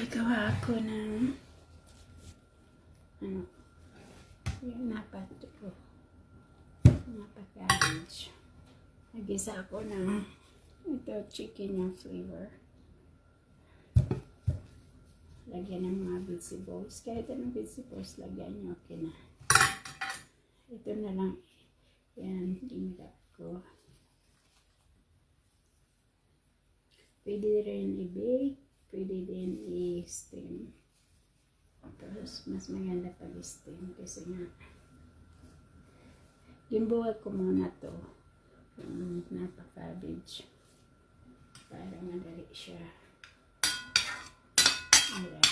Gagawa ako ng yung cabbage. Nagisa ako ng ito chicken yung flavor. Lagyan ng mga vegetables. Kahit anong vegetables lagyan nyo, okay na. Ito na lang. Yan, ginagap ko. Pwede rin i-bake. Pwede din i-steam. Tapos, mas maganda pag i-steam. Kasi nga, limbuwag ko muna to. Napa-cabbage. Para madali siya. Ayan.